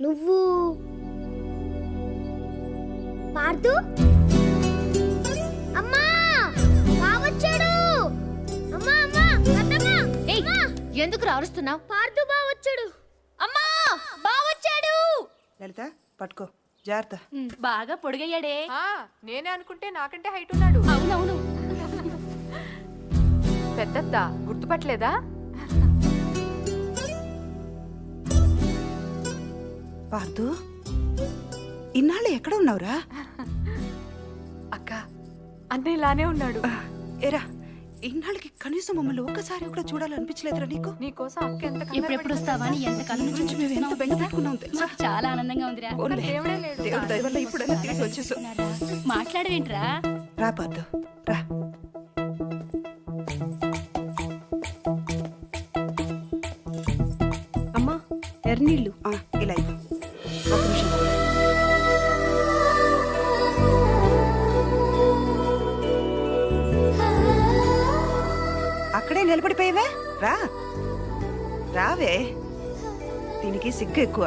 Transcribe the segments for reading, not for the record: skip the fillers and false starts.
నువ్వు పార్దు అమ్మా బావొచ్చాడు. అమ్మా అమ్మా అత్తమ్మ. ఏయ్ ఎందుకు అరుస్తున్నావు? పార్దు బావొచ్చాడు. అమ్మా బావొచ్చాడు. లలిత పట్టుకో, జాగ్రత్త. బాగా పొడిగయ్యాడే. నేనే అనుకుంటే నాకంటే హైట్ ఉన్నాడు. అవునవును. పెద్దత్త గుర్తుపట్టలేదా? పార్దు, ఇన్నాళ్ళు ఎక్కడ ఉన్నావురా? అక్క అన్న ఇలానే ఉన్నాడు. ఏరా, ఇన్నాళ్ళకి కనీసం మమ్మల్ని ఒక్కసారి కూడా చూడాలనిపించలేదురా నీకు? నీకోసం అక్క ఎంత ఎప్పుడెప్పుడు వస్తావా అని ఎంత కళ్ళ నుంచి మేము ఎంత బెంగ పెట్టుకున్నాం తెలుసా? చాలా ఆనందంగా ఉందిరా. పోన్లే, దేవుడే లేడు. దేవుడి దయ వల్ల ఇప్పుడైనా తిరిగి వచ్చేసావు. మాట్లాడవేంట్రా? రా పార్దు, రా. అమ్మా ఎర్నీళ్ళు. ఇలా ఇవ్వు. ఒక నిమిషం. అక్కడే నిలబడిపోయావే, రా రావే. దీనికి సిగ్గు ఎక్కువ.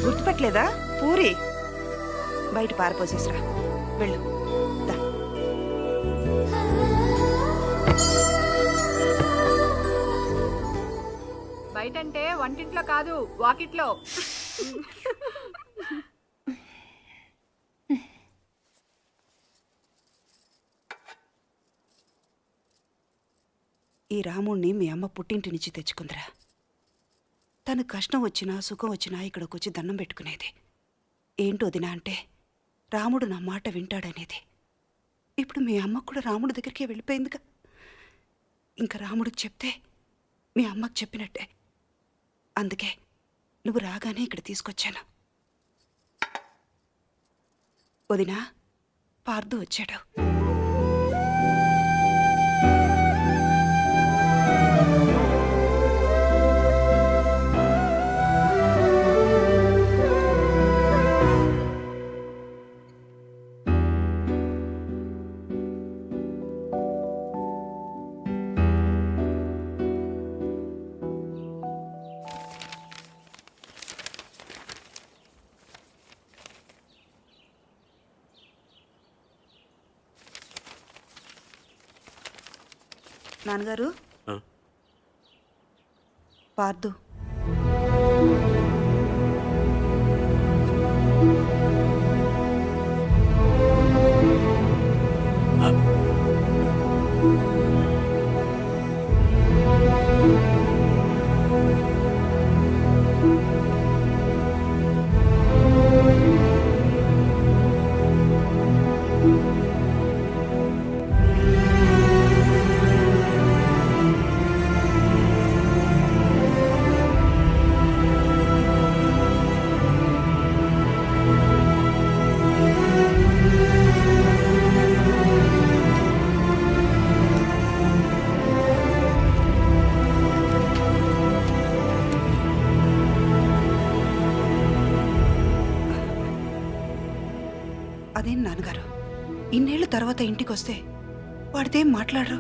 గుర్తుపట్టలేదా? పూరి బయట పారిపోసేసిరా, వెళ్ళు. దా. బయటంటే వంటింట్లో కాదు, వాకిట్లో. ఈ రాముణ్ణి మీ అమ్మ పుట్టింటి నుంచి తెచ్చుకుందిరా. తను కష్టం వచ్చినా సుఖం వచ్చినా ఇక్కడికి వచ్చి దండం పెట్టుకునేది. ఏంటో వదినా అంటే రాముడు నా మాట వింటాడనేది. ఇప్పుడు మీ అమ్మకు కూడా రాముడి దగ్గరికి వెళ్ళిపోయిందిగా. ఇంకా రాముడికి చెప్తే మీ అమ్మకు చెప్పినట్టే. అందుకే నువ్వు రాగానే ఇక్కడ తీసుకొచ్చాను. వదినా, పార్దు వచ్చాడు. నాన్నగారు, పార్దు. అదేం నాన్నగారు, ఇన్నేళ్ల తర్వాత ఇంటికొస్తే వాడితేం మాట్లాడరు?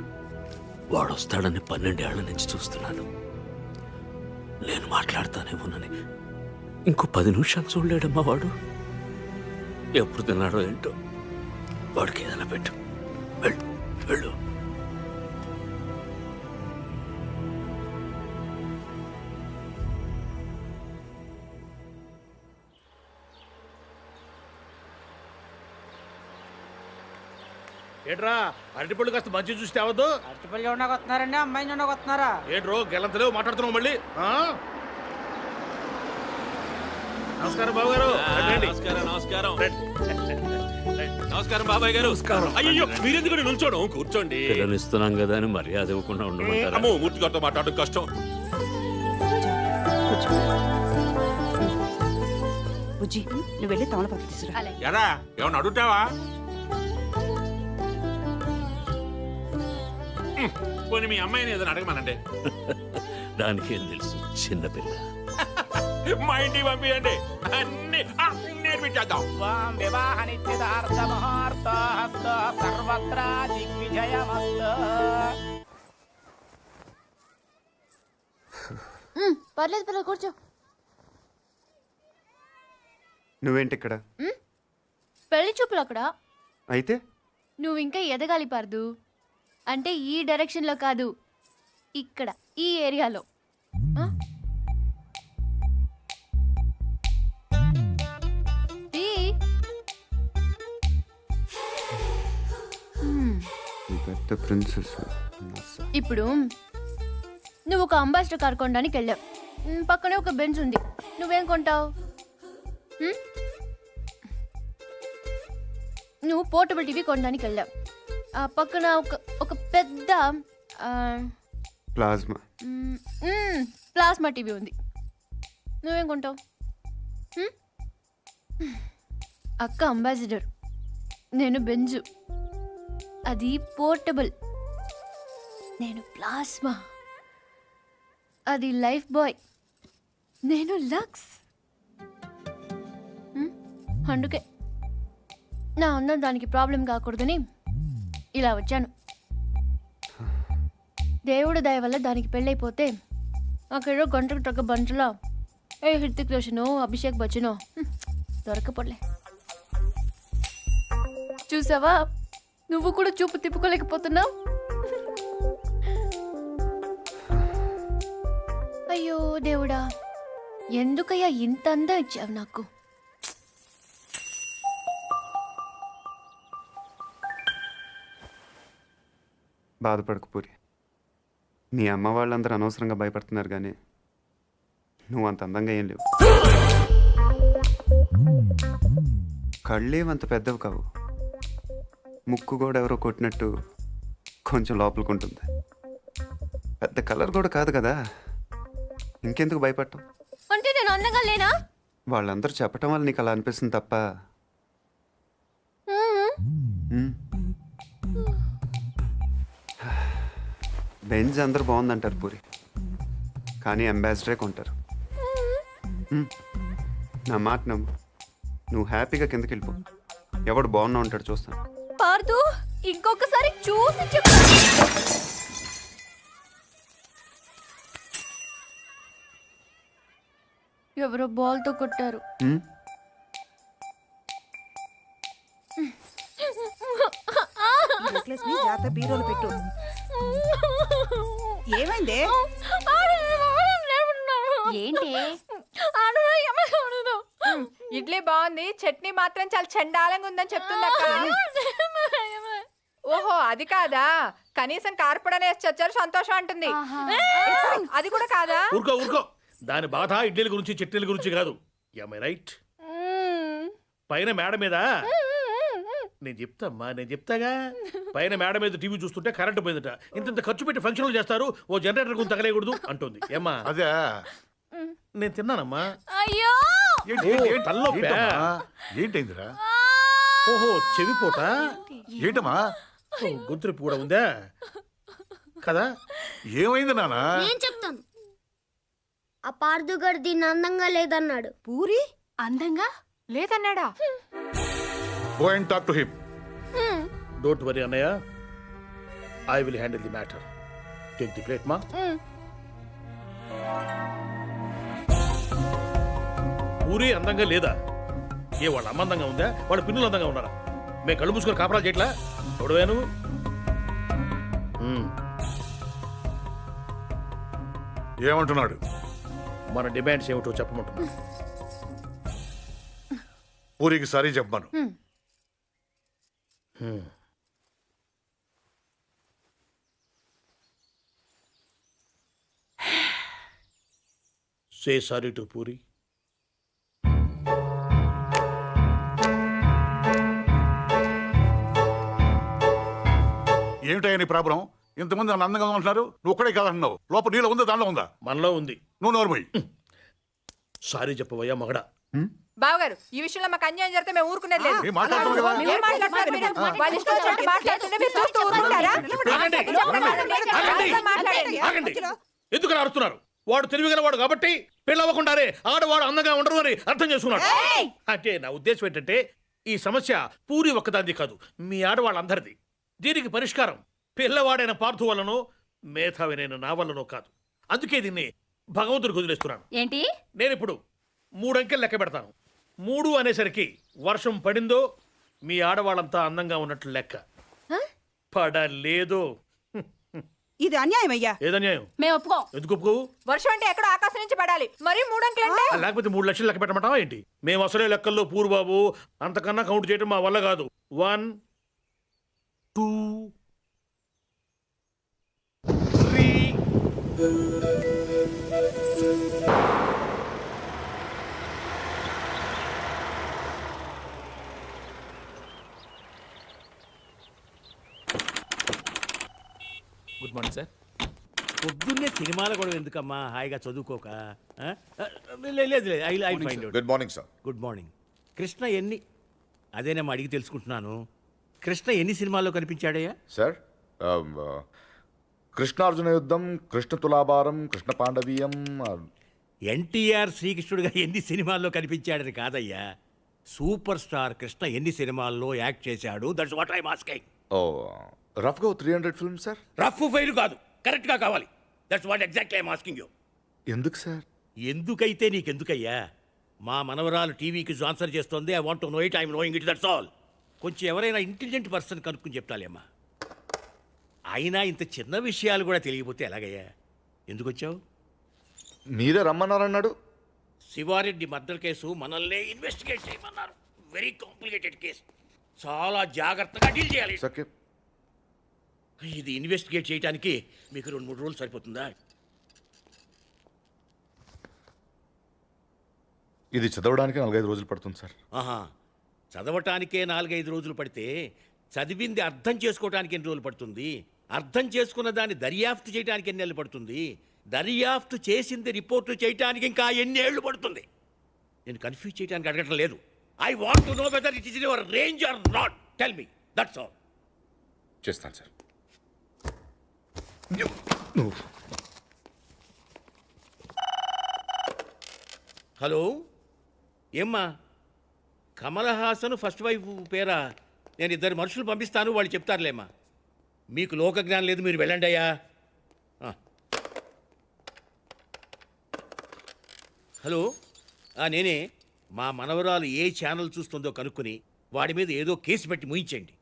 వాడొస్తాడని 12 ఏళ్ల నుంచి చూస్తున్నాను. నేను మాట్లాడతానేమోనని ఇంకో 10 నిమిషాలు చూడలేడమ్మా వాడు. ఎప్పుడు తిన్నాడో ఏంటో. వాడికి ఏదైనా పెట్టు. వెళ్ళు వెళ్ళు. ఏట్రా అరటిపళ్ళు కాస్త మంచి చూసి తేవద్దు. అరటిపల్లి ఉండకు వస్తున్నారండి, అమ్మాయిని ఉండకు వస్తున్నారా? ఏట్రో గెలంతలేవు మాట్లాడుతున్నావు మళ్ళీ. నమస్కారం బాబు గారు. నమస్కారం నమస్కారం బాబాయ్ గారు. అయ్యో మీరెందుకు నిల్చోడం? కూర్చోండి. పిల్లనిస్తున్నాం కదా అని మర్యాద ఇవ్వకుండా ఉండమంటారా? అమ్మో, మూర్తి గారితో మాట్లాడడం కష్టం. బుజ్జి, నువ్వు వెళ్ళి తమలపాకు తీసుకురా. ఎరా ఏమన్నా అడుగుతావా? పోనీ మీ అమ్మాయిని ఏదైనా అడగమనండి. దానికేం తెలుసు చిన్నపిల్ల. మా ఇంటికి పంపించండి, అన్ని నేర్పించేద్దాం. వివాహ నిశ్చితార్థ ముహూర్తోస్తు సర్వత్రా దిగ్విజయమస్తు. పర్లేదు పర్లేదు కూర్చో. నువ్వేంటి ఇక్కడ? పెళ్లి చూపులు అక్కడ. అయితే నువ్వు ఇంకా ఎదగాలి పార్దు. అంటే ఈ డైరెక్షన్లో కాదు, ఇక్కడ ఈ ఏరియాలో. ఆ? ఈ. పెద్ద ప్రిన్సెస్. ఇప్పుడు నువ్వు ఒక అంబాసిడర్ కార్ కొనడానికి వెళ్ళావు. పక్కనే ఒక బెంచ్ ఉంది. నువ్వేం కొంటావు? నువ్వు పోర్టబుల్ టీవీ కొనడానికి వెళ్ళావు. ఆ పక్కన ఒక పెద్ద ప్లాజ్మా. ప్లాస్మా టీవీ ఉంది. నువ్వేం కొంటావు? అక్క అంబాసిడర్, నేను బెంజు. అది పోర్టబుల్. నేను ప్లాస్మా. అది లైఫ్ బాయ్. నేను లక్స్. అందుకే నా అందం దానికి ప్రాబ్లం కాకూడదని ఇలా వచ్చాను. దేవుడి దయ వల్ల దానికి పెళ్ళైపోతే అక్కడో గంటకు తగ్గ బంటలో ఏ హృతిక్ రోషనో అభిషేక్ బచ్చనో దొరకపోలే. చూసావా, నువ్వు కూడా చూపు తిప్పుకోలేకపోతున్నావు. అయ్యో దేవుడా, ఎందుకయ్యా ఇంత అందం ఇచ్చావు నాకు? బాధపడకు పూరి. నీ అమ్మ వాళ్ళందరూ అనవసరంగా భయపడుతున్నారు, కానీ నువ్వు అంత అందంగా ఏం లేవు. కళ్ళేమంత పెద్దవి కావు. ముక్కు కూడా ఎవరో కొట్టినట్టు కొంచెం లోపలికుంటుంది. పెద్ద కలర్ కూడా కాదు కదా, ఇంకెందుకు భయపడటం? అంటే నేను అందంగా లేనా? వాళ్ళందరూ చెప్పటం వల్ల నీకు అలా అనిపిస్తుంది తప్ప. మ్మ్. బెంజ్ అందరు బాగుందంటారు పూరి, కానీ అంబాసిడరే కొంటారు. నా మాట నమ్ము. నువ్వు హ్యాపీగా కిందకి వెళ్ళిపో. ఎవడు బాగున్నా ఉంటాడు, చూస్తాను. పార్దు, ఇంకొకసారి చూసి చెప్పు. ఎవరో బాల్తో కొట్టారు. మ్మ్? నెక్లెస్ ని జాగ్రత్త బీరోలు పెట్టు. ఏమైందే? ఏంటి? ఇడ్లీ బాగుంది, చట్నీ మాత్రం చాలా చండాలంగా ఉందని చెప్తుందక్క. ఓహో, అది కాదా? కనీసం కార్పొడనే వేసి చచ్చారు, సంతోషం అంటుంది. అది కూడా కాదా? ఊరుకో ఊరుకో. దాని బాధ ఇడ్లీల గురించి చట్నీల గురించి కాదు. రైట్. పైన మేడ మీద నేను చెప్తామ్మా, నేను చెప్తాగా. పైన మేడ మీద టీవీ చూస్తుంటే కరెంటు పోయిందట. ఇంత ఖర్చు పెట్టి ఫంక్షన్లు చేస్తారు, ఓ జనరేటర్ గురించి తగలేయకూడదు అంటుంది. ఏమ్మా? అదే నేను తిన్నానమ్మా. అయ్యో, తలనొప్పా? ఏంటైందిరా? ఓహో, చెవిపోట. ఏంటమ్మా? గొంతులు కూడా ఉందా కదా? ఏమైంది నానా? నేను చెప్తాను. ఆ పార్దు గారు దీన్ని అందంగా లేదన్నాడు. పూరి అందంగా లేదన్నాడా? Go and talk to him. Don't worry అన్నయ్య, I will handle the matter. Take the plate మా. పూరి అందంగా లేదా? ఏ వాళ్ళ అమ్మ అందంగా ఉందా? వాళ్ళ పిన్నులు అందంగా ఉన్నారా? మేము కళ్ళు మూసుకొని కాపరాలు చేయట్లా? చూడవే నువ్వు. ఏమంటున్నాడు? మన డిమాండ్స్ ఏమిటో చెప్పమంటున్నా. పూరికి సారీ చెప్పాను. Say sorry to puri. ఏమిటయ్యా నీ ప్రాబ్లం? ఇంతమంది నన్ను అందంగా ఉంటున్నారు, నువ్వు ఒక్కడే కాదంటున్నావు. లోపల నీలో ఉందా, దానిలో ఉందా? మనలో ఉంది. నువ్వు నోరుమోయ్. సారీ చెప్పవయ్యా మగడా. బావగారు ఈ విషయంలో మాకు అన్యాయం జరిగితే మేము ఊరుకునేది లేదు. ఏం మాట్లాడుతున్నారు కదా? ఏం మాట్లాడుతున్నారు మీరు? వాళ్ళ ఇష్టం వచ్చినట్టు మాట్లాడుతుంటే మీరు చూస్తూ ఊరుకుంటారా? ఆగండి. ఆగండి. ఎందుకు అలా అరుస్తున్నారు? వాడు తెలివిగలవాడు కాబట్టి పెళ్ళవ్వకుండానే ఆడవాడు అందంగా ఉండరు అని అర్థం చేసుకున్నాడు. అంటే నా ఉద్దేశం ఏంటంటే ఈ సమస్య పూరి ఒక్కదాంది కాదు, మీ ఆడవాళ్ళందరిది. దీనికి పరిష్కారం పిల్లవాడైన పార్థు వల్లనో మేధావినైన నా వల్లనో కాదు. అందుకే దీన్ని భగవంతుడికి వదిలేస్తున్నాను. ఏంటి? నేను ఇప్పుడు 3 అంకెలు లెక్క పెడతాను. 3 అనేసరికి వర్షం పడిందో మీ ఆడవాళ్ళంతా అందంగా ఉన్నట్లు లెక్క. పడలేదు. ఇది అన్యాయం అయ్యా. ఏదన్యాయం? మేము ఒప్పుకోం. ఎందుకు ఒప్పుకోవు? వర్షం అంటే ఎక్కడో ఆకాశం నుంచి పడాలి, మరి 3 అంకెలు అంటే లేకపోతే 3 లక్షలు లెక్క పెట్టమంటావా ఏంటి? మేము అసలే లెక్కల్లో పూరు బాబు, అంతకన్నా కౌంట్ చేయడం మా వల్ల కాదు. 1 2 3 గుడ్ మార్నింగ్ సార్. పొద్దున్నే సినిమాలు కూడా ఎందుకమ్మా, హాయిగా చదువుకోక? లేదు, I find out. Good morning sir. Good morning. Krishna ఎన్ని, అదేనేమో అడిగి తెలుసుకుంటున్నాను. కృష్ణ ఎన్ని సినిమాల్లో కనిపించాడయ్యా? సార్ కృష్ణార్జున యుద్ధం, కృష్ణ తులాభారం, కృష్ణ పాండవీయం. ఎన్టీఆర్ శ్రీకృష్ణుడిగా ఎన్ని సినిమాల్లో కనిపించాడని కాదయ్యా, సూపర్ స్టార్ కృష్ణ ఎన్ని సినిమాల్లో యాక్ట్ చేశాడు. That's what I asking. ఓ రఫ్గా 300 ఫిల్మ్స్ సార్. రఫ్ ఫైల్ కాదు, కరెక్ట్గా కావాలి. That's what exactly I asking you. ఎందుకు సార్? ఎందుకైతే నీకెందుకయ్యా? మా మనవరాలు టీవీకి ఆన్సర్ చేస్తుంది. I want to know it, I'm knowing it, that's all. కొంచెం ఎవరైనా ఇంటెలిజెంట్ పర్సన్ కనుక్కుని చెప్తాలేమ్మా. అయినా ఇంత చిన్న విషయాలు కూడా తెలియకపోతే ఎలాగయ్యా? ఎందుకు వచ్చావు? మీరే రమ్మన్నారన్నాడు. శివారెడ్డి మర్డర్ కేసు మనల్నే ఇన్వెస్టిగేట్ చేయమన్నారు. వెరీ కాంప్లికేటెడ్ కేసు, చాలా జాగ్రత్తగా డీల్ చేయాలి. ఓకే. ఇది ఇన్వెస్టిగేట్ చేయడానికి మీకు 2-3 రోజులు సరిపోతుందా? ఇది చదవడానికి 4-5 రోజులు పడుతుంది సార్. ఆహా, చదవటానికే 4-5 రోజులు పడితే చదివింది అర్థం చేసుకోవడానికి ఎన్ని రోజులు పడుతుంది? అర్థం చేసుకున్న దాన్ని దర్యాప్తు చేయడానికి ఎన్ని ఏళ్ళు పడుతుంది? దర్యాప్తు చేసింది రిపోర్టు చేయడానికి ఇంకా ఎన్ని ఏళ్ళు పడుతుంది? నేను కన్ఫ్యూజ్ చేయడానికి అడగటం లేదు. I want to know whether it is in your range or not. Tell me, that's all. చేస్తాను సార్. హలో, ఏమ్మా? కమల్ హాసన్ ఫస్ట్ వైఫ్ పేరా? నేను 2 మనుషులు పంపిస్తాను, వాళ్ళు చెప్తారులేమ్మా. మీకు లోకజ్ఞానం లేదు, మీరు వెళ్ళండి అయ్యా. హలో, నేనే. మా మనవరాలు ఏ ఛానల్ చూస్తుందో కనుక్కొని వాడి మీద ఏదో కేసు పెట్టి ముయించండి.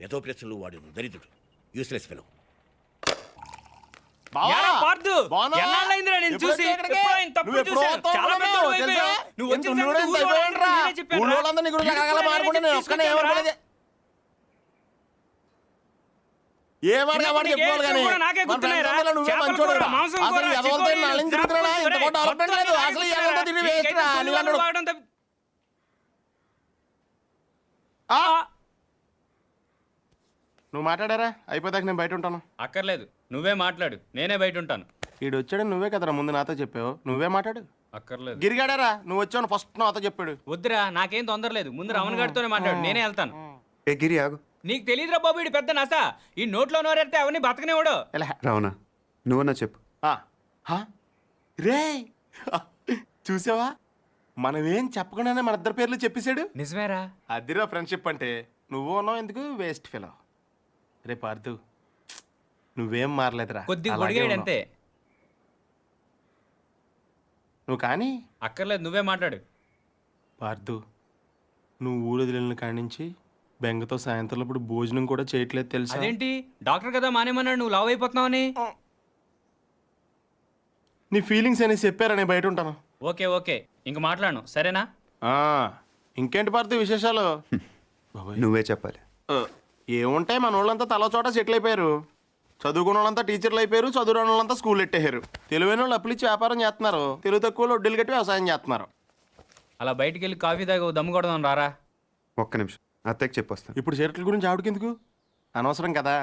ఏదో ప్రశ్నలు వాడు దరిద్రుడు, యూస్లెస్ ఫెలో. నువ్వు మాట్లాడారా? అయిపోతాక నేను బయట ఉంటాను. అక్కర్లేదు, నువ్వే మాట్లాడు, నేనే బయట ఉంటాను. ఈడు వచ్చాడు, నువ్వే కదరా ముందు నాతో చెప్పావు. నువ్వే మాట్లాడు. అక్కర్లేదు. గిరిగాడారా? నువ్వు వచ్చావు ఫస్ట్ నాతో చెప్పాడు. వద్దురా, నాకేం తొందర లేదు. ముందు రమణ గారితోనే మాట్లాడు, నేనే వెళ్తాను. ఏ గిరి ఆగు. నీకు తెలియదురా బాబు, ఇడు పెద్ద నస. ఈ నోట్లో నోరెడితే అవన్నీ బతకనేవాడు. రావణా, నువ్వన్నా చెప్పు. రే చూసావా, మనమేం చెప్పకుండానే మన 2 పేర్లు చెప్పేశాడు. నిజమేరా? అదిరా ఫ్రెండ్షిప్ అంటే. నువ్వు ఉన్నావు ఎందుకు వేస్ట్ ఫెలో. రే పార్థు, నువ్వేం మారలేదురా, కొద్దిగా అలాగే పొడిగాడు ఉన్నావు. అంతే. నువ్వు కానీ అక్కర్లేదు, నువ్వే మాట్లాడు. పార్థు, నువ్వు ఊరు వదిలిన కాడి నుంచి బెంగతో సాయంత్రం ఇప్పుడు భోజనం కూడా చేయట్లేదు తెలుసా? అదేంటి, డాక్టర్ కదా మానేమన్నాడు, నువ్వు లావ్ అయిపోతున్నావని. నీ ఫీలింగ్స్ అని చెప్పారా? నేను బయట ఉంటాను. ఓకే ఓకే, ఇంక మాట్లాడను, సరేనా? ఇంకేంటి పార్థు విశేషాలు? నువ్వే చెప్పాలి. ఏముంటాయి, మన వాళ్ళంతా తల చోట సెటిల్ అయిపోయారు. చదువుకున్న వాళ్ళంతా టీచర్లు అయిపోయారు, చదువురాని వాళ్ళంతా స్కూల్ ఎట్టేశారు. తెలివైన వాళ్ళు అప్పులు ఇచ్చి వ్యాపారం చేస్తున్నారు, తెలుగు తక్కువ వడ్డీలు కట్టి వ్యవసాయం చేస్తున్నారు. అలా బయటికి వెళ్ళి కాఫీ తాగి దమ్ము కొడదాం రారా. ఒక్క నిమిషం, అత్తయ్యకి చెప్పొస్తాను. ఇప్పుడు షర్ట్ల గురించి ఆవిడకెందుకు? అనవసరం కదా.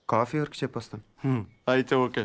కాఫీ వరకు చెప్పొస్తాను. అయితే ఓకే.